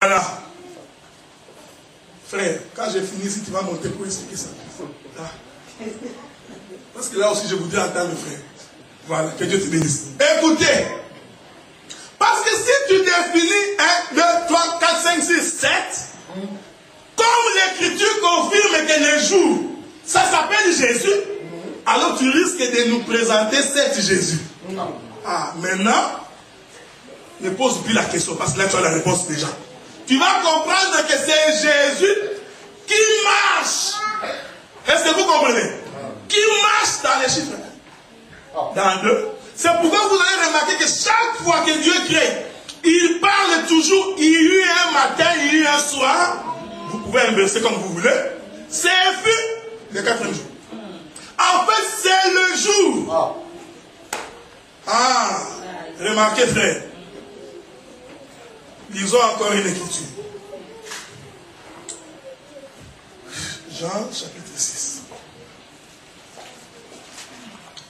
Voilà. Frère, quand j'ai fini, si tu vas monter pour expliquer ça. Là. Parce que là aussi, je voudrais entendre le frère. Voilà, que Dieu te bénisse. Écoutez, parce que si tu définis 1, 2, 3, 4, 5, 6, 7, comme l'écriture confirme que le jour, ça s'appelle Jésus, alors tu risques de nous présenter 7 Jésus. Non. Ah, maintenant, ne pose plus la question, parce que là tu as la réponse déjà. Tu vas comprendre que c'est Jésus qui marche. Est-ce que vous comprenez? Qui marche dans les chiffres. Dans 2. C'est pourquoi vous allez remarquer que chaque fois que Dieu crée, il parle toujours, il y a eu un matin, il y a eu un soir. Vous pouvez inverser comme vous voulez. C'est le 4e jour. En fait, c'est le jour. Ah, remarquez frère. Lisons encore une écriture. Jean chapitre 6.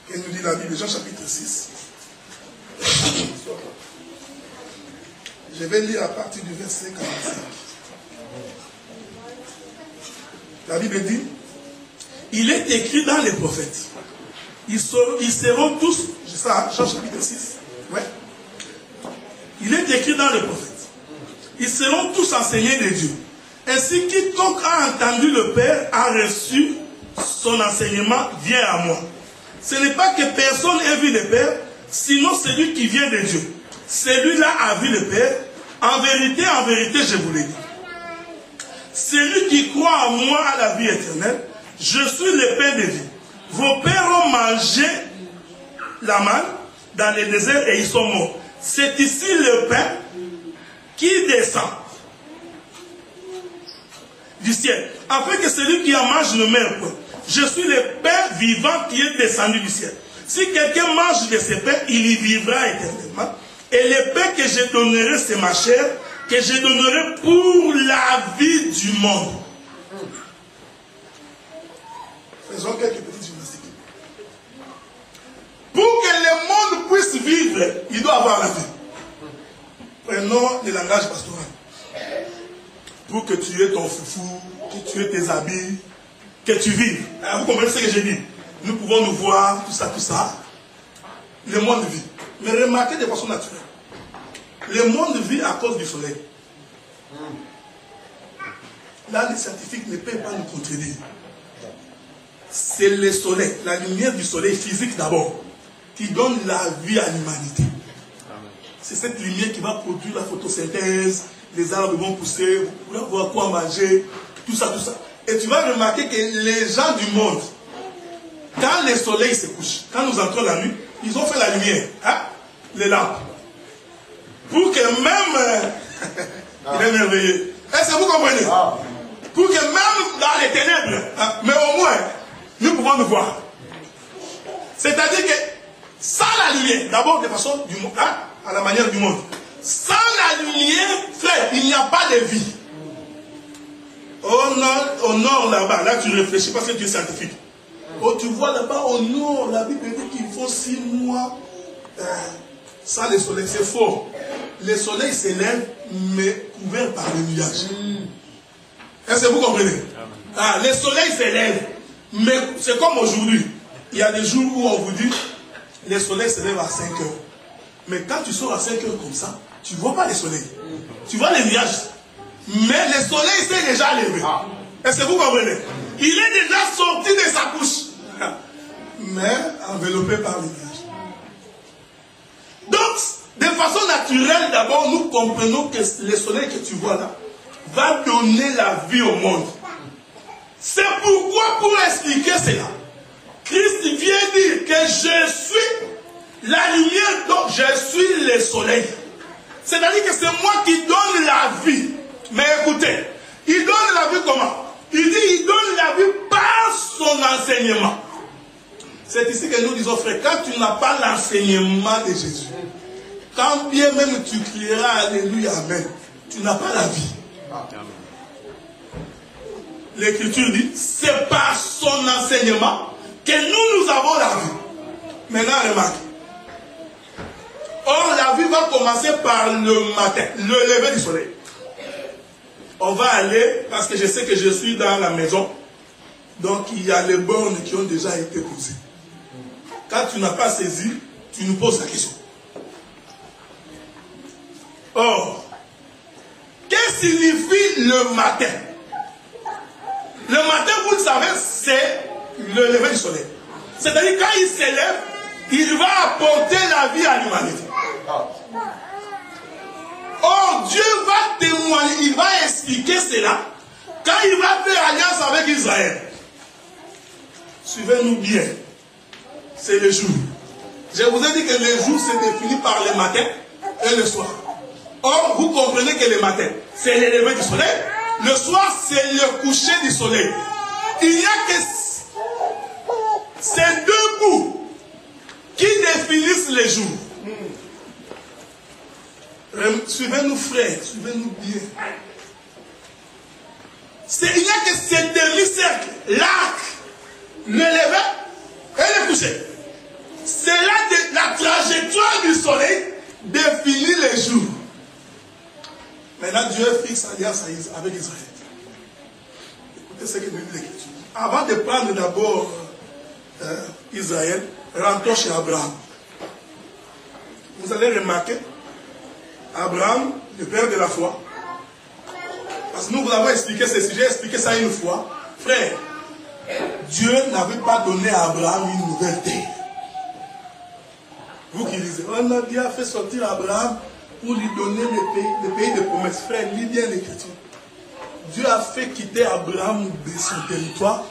Qu'est-ce que nous dit la Bible? Jean chapitre 6. Je vais lire à partir du verset 45. La Bible dit, il est écrit dans les prophètes. Ils seront tous, c'est ça, Jean chapitre 6. Ouais. Il est écrit dans les prophètes. Ils seront tous enseignés de Dieu. Ainsi, quiconque a entendu le Père a reçu son enseignement, vient à moi. Ce n'est pas que personne ait vu le Père, sinon celui qui vient de Dieu. Celui-là a vu le Père. En vérité, je vous l'ai dit. Celui qui croit en moi a la vie éternelle. Je suis le pain de vie. Vos pères ont mangé la manne dans le désert et ils sont morts. C'est ici le pain qui descend du ciel, afin que celui qui en mange ne meure point. Je suis le pain vivant qui est descendu du ciel. Si quelqu'un mange de ce pain, il y vivra éternellement. Et le pain que je donnerai, c'est ma chair, que je donnerai pour la vie du monde. Faisons quelques petites gymnastiques. Pour que le monde puisse vivre, il doit avoir la vie. Prenons le langage pastoral. Pour que tu aies ton foufou, que tu aies tes habits, que tu vives. Vous comprenez ce que j'ai dit? Nous pouvons nous voir, tout ça. Le monde vit. Mais remarquez de façon naturelle. Le monde vit à cause du soleil. Là, les scientifiques ne peuvent pas nous contredire. C'est le soleil, la lumière du soleil physique d'abord, qui donne la vie à l'humanité. C'est cette lumière qui va produire la photosynthèse, les arbres vont pousser, vous pourrez avoir quoi manger, tout ça. Et tu vas remarquer que les gens du monde, quand le soleil se couche, quand nous entrons la nuit, ils ont fait la lumière, hein, les lampes. Pour que même... il est merveilleux. Est-ce que vous comprenez? Pour que même dans les ténèbres, hein, mais au moins, nous pouvons nous voir. C'est-à-dire que sans la lumière, d'abord de façon du monde, hein, à la manière du monde, sans la lumière, frère, il n'y a pas de vie. Au nord là-bas, là tu réfléchis parce que tu es scientifique. Oh, tu vois là-bas au nord, la Bible dit qu'il faut 6 mois sans le soleil. C'est faux. Le soleil s'élève, mais couvert par le nuage. Est-ce que vous comprenez? Ah, le soleil s'élève, mais c'est comme aujourd'hui. Il y a des jours où on vous dit, le soleil s'élève à 5 heures. Mais quand tu sors à 5 heures comme ça, tu ne vois pas le soleil. Tu vois les nuages. Mais le soleil s'est déjà levé. Est-ce que vous comprenez? Il est déjà sorti de sa couche. Mais enveloppé par les nuages. Donc, de façon naturelle, d'abord, nous comprenons que le soleil que tu vois là va donner la vie au monde. C'est pourquoi, pour expliquer cela, Christ vient dire que je suis la lumière, donc je suis le soleil. C'est-à-dire que c'est moi qui donne la vie. Mais écoutez, il donne la vie comment? Il dit il donne la vie par son enseignement. C'est ici que nous disons, frère, quand tu n'as pas l'enseignement de Jésus, quand bien même tu crieras Alléluia, Amen, tu n'as pas la vie. L'Écriture dit, c'est par son enseignement que nous avons la vie. Maintenant, remarque. Or, la vie va commencer par le matin, le lever du soleil. On va aller, parce que je sais que je suis dans la maison. Donc il y a les bornes qui ont déjà été posées. Quand tu n'as pas saisi, tu nous poses la question. Or, qu'est-ce que signifie le matin? Le matin, vous le savez, c'est le lever du soleil. C'est-à-dire quand il s'élève, il va apporter la vie à l'humanité. Or, Dieu va témoigner, il va expliquer cela quand il va faire alliance avec Israël. Suivez-nous bien. C'est le jour. Je vous ai dit que le jour se définit par le matin et le soir. Or, vous comprenez que le matin, c'est le lever du soleil. Le soir, c'est le coucher du soleil. Il n'y a que ces deux bouts qui définissent les jours. Suivez-nous, frères, suivez-nous bien. Il n'y a que ces demi-cercles, l'arc, le lever et le coucher. C'est là la trajectoire du soleil définit les jours. Maintenant, Dieu fixe alliance avec Israël. Écoutez ce que nous dit l'Écriture. Avant de prendre d'abord Israël, rentrons chez Abraham. Vous allez remarquer, Abraham, le père de la foi. Parce que nous vous avons expliqué ce sujet, expliqué ça une fois. Frère, Dieu n'avait pas donné à Abraham une nouvelle terre. Vous qui lisez, on a bien fait sortir Abraham pour lui donner le pays de promesses. Frère, lis bien l'Écriture. Dieu a fait quitter Abraham de son territoire.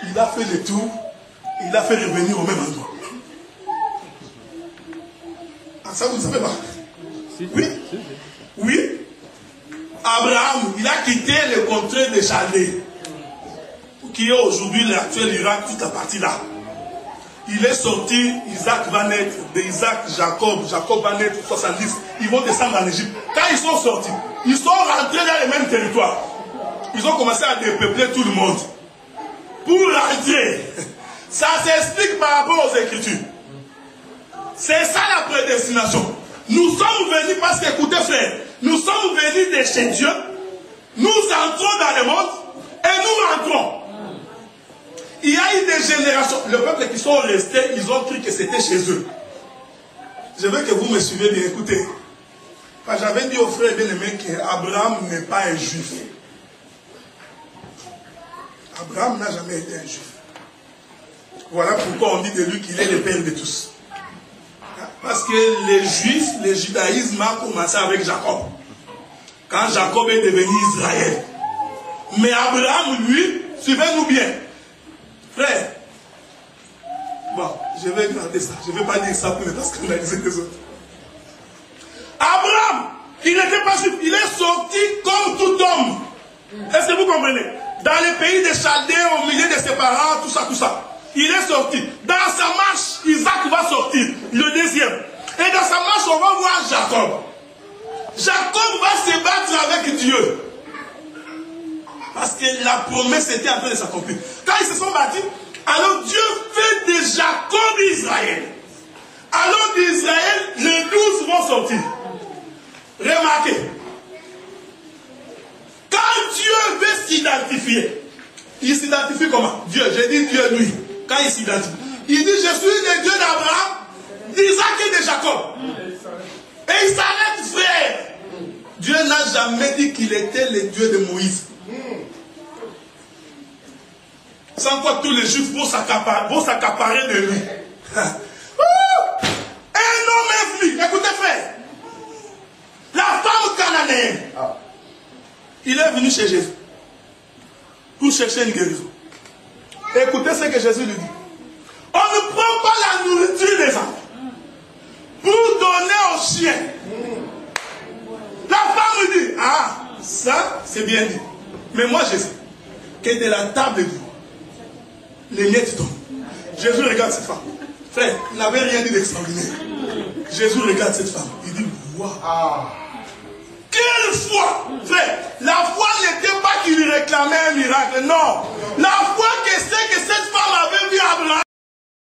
Il a fait le tour. Il a fait revenir au même endroit. Ah, ça vous ne savez pas? Oui. Oui. Abraham, il a quitté le contrée de Chaldée, qui est aujourd'hui l'actuel Irak, toute la partie là. Il est sorti, Isaac va naître, d'Isaac, Jacob va naître, 70. Ils vont descendre en Égypte. Quand ils sont sortis, ils sont rentrés dans le même territoire. Ils ont commencé à dépeupler tout le monde. Pour rentrer, ça s'explique par rapport aux Écritures. C'est ça la prédestination. Nous sommes venus parce que, écoutez frère, nous sommes venus de chez Dieu, nous entrons dans le monde et nous rentrons. Il y a eu des générations, le peuple qui sont restés, ils ont cru que c'était chez eux. Je veux que vous me suivez bien, écoutez. J'avais dit aux frères bien-aimés qu'Abraham n'est pas un juif. Abraham n'a jamais été un juif. Voilà pourquoi on dit de lui qu'il est le père de tous. Parce que les juifs, le judaïsme a commencé avec Jacob. Quand Jacob est devenu Israël. Mais Abraham, lui, suivez-nous bien. Frère, bon, je vais garder ça. Je ne vais pas dire ça pour ne pas scandaliser les autres. Abraham, il n'était pas juif. Il est sorti comme tout homme. Est-ce que vous comprenez? Dans le pays des Chaldées, au milieu de ses parents, tout ça, tout ça. Il est sorti. Dans sa marche, Isaac va sortir, le deuxième. Et dans sa marche, on va voir Jacob. Jacob va se battre avec Dieu. Parce que la promesse était en train de s'accomplir. Quand ils se sont battus, alors Dieu fait de Jacob Israël. Alors d'Israël, les 12 vont sortir. Remarquez. Quand Dieu veut s'identifier, il s'identifie comment? Dieu, j'ai dit Dieu lui. Quand il s'identifie, il dit je suis le Dieu d'Abraham, d'Isaac et de Jacob. Et il s'arrête, frère. Dieu n'a jamais dit qu'il était le Dieu de Moïse. Sans quoi tous les juifs vont s'accaparer de lui. Un homme est venu. Écoutez frère. La femme cananéenne. Il est venu chez Jésus. Pour chercher une guérison. Écoutez ce que Jésus lui dit. On ne prend pas la nourriture des enfants pour donner aux chiens. La femme lui dit, ah, ça c'est bien dit. Mais moi je sais que de la table de Dieu, les miettes tombent. Jésus regarde cette femme. Frère, il n'avait rien dit d'extraordinaire. Jésus regarde cette femme. Il dit, waouh. Quelle foi! Frère, la foi n'était pas qu'il réclamait un miracle. Non. La foi que c'est que cette femme avait vu Abraham.